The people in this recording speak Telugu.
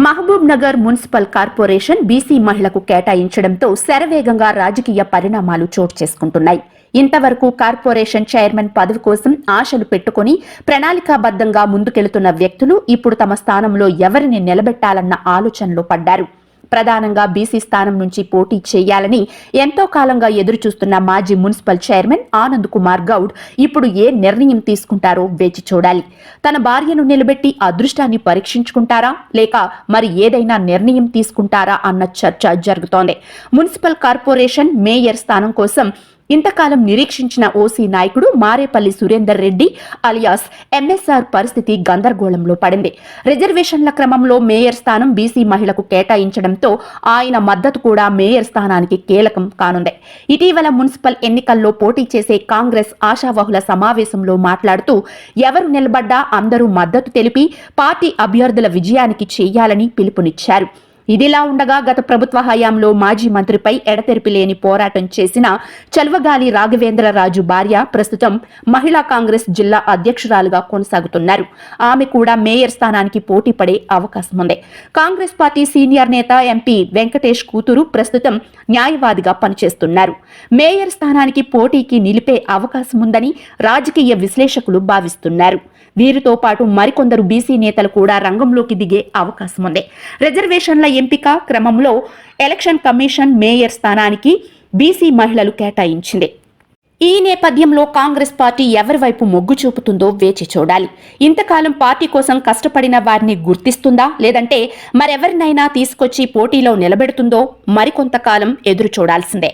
Mahabub Nagar municipal corporation BC మహిళకు కేటాయించడంతో శరవేగంగా రాజకీయ పరిణామాలు చోటు చేసుకుంటున్నాయి. ఇంతవరకు కార్పొరేషన్ చైర్మన్ పదవి కోసం ఆశలు పెట్టుకుని ప్రణాళికాబద్ధంగా ముందుకెళ్తున్న వ్యక్తులు ఇప్పుడు తమ స్థానంలో ఎవరిని నిలబెట్టాలన్న ఆలోచనలో పడ్డారు. ప్రధానంగా బీసీ స్థానం నుంచి పోటీ చేయాలని ఎంతో కాలంగా ఎదురుచూస్తున్న మాజీ మున్సిపల్ చైర్మన్ ఆనంద్ కుమార్ గౌడ్ ఇప్పుడు ఏ నిర్ణయం తీసుకుంటారో వేచి చూడాలి. తన భార్యను నిలబెట్టి అదృష్టాన్ని పరీక్షించుకుంటారా లేక మరి ఏదైనా నిర్ణయం తీసుకుంటారా అన్న చర్చ జరుగుతోంది. మున్సిపల్ కార్పొరేషన్ మేయర్ స్థానం కోసం ఇంతకాలం నిరీక్షించిన ఓసీ నాయకుడు మారేపల్లి సురేందర్ రెడ్డి అలియాస్ ఎంఎస్ఆర్ పరిస్థితి గందరగోళంలో పడింది. రిజర్వేషన్ల క్రమంలో మేయర్ స్థానం బీసీ మహిళకు కేటాయించడంతో ఆయన మద్దతు కూడా మేయర్ స్థానానికి కీలకం కానుంది. ఇటీవల మున్సిపల్ ఎన్నికల్లో పోటీ చేసే కాంగ్రెస్ ఆశావహుల సమావేశంలో మాట్లాడుతూ ఎవరు నిలబడ్డా అందరూ మద్దతు తెలిపి పార్టీ అభ్యర్థుల విజయానికి చేయాలని పిలుపునిచ్చారు. ఇదిలా ఉండగా గత ప్రభుత్వ హయాంలో మాజీ మంత్రిపై ఎడతెరిపి లేని పోరాటం చేసిన చల్వగాలి రాఘవేంద్రరాజు భార్య ప్రస్తుతం మహిళా కాంగ్రెస్ జిల్లా అధ్యక్షురాలుగా కొనసాగుతున్నారు. ఆమె కూడా మేయర్ స్థానానికి పోటీ పడే అవకాశం ఉంది. కాంగ్రెస్ పార్టీ సీనియర్ నేత ఎంపీ వెంకటేష్ కూతురు ప్రస్తుతం న్యాయవాదిగా పనిచేస్తున్నారు. మేయర్ స్థానానికి పోటీకి నిలిపే అవకాశం ఉందని రాజకీయ విశ్లేషకులు భావిస్తున్నారు. వీరితో పాటు మరికొందరు బీసీ నేతలు కూడా రంగంలోకి దిగే అవకాశం ఉంది. రిజర్వేషన్ల ఎంపిక క్రమంలో ఎలక్షన్ కమిషన్ మేయర్ స్థానానికి బీసీ మహిళలు కేటాయించింది. ఈ నేపథ్యంలో కాంగ్రెస్ పార్టీ ఎవరి వైపు మొగ్గు చూపుతుందో వేచి చూడాలి. ఇంతకాలం పార్టీ కోసం కష్టపడిన వారిని గుర్తిస్తుందా లేదంటే మరెవరినైనా తీసుకొచ్చి పోటీలో నిలబెడుతుందో మరికొంతకాలం ఎదురు చూడాల్సిందే.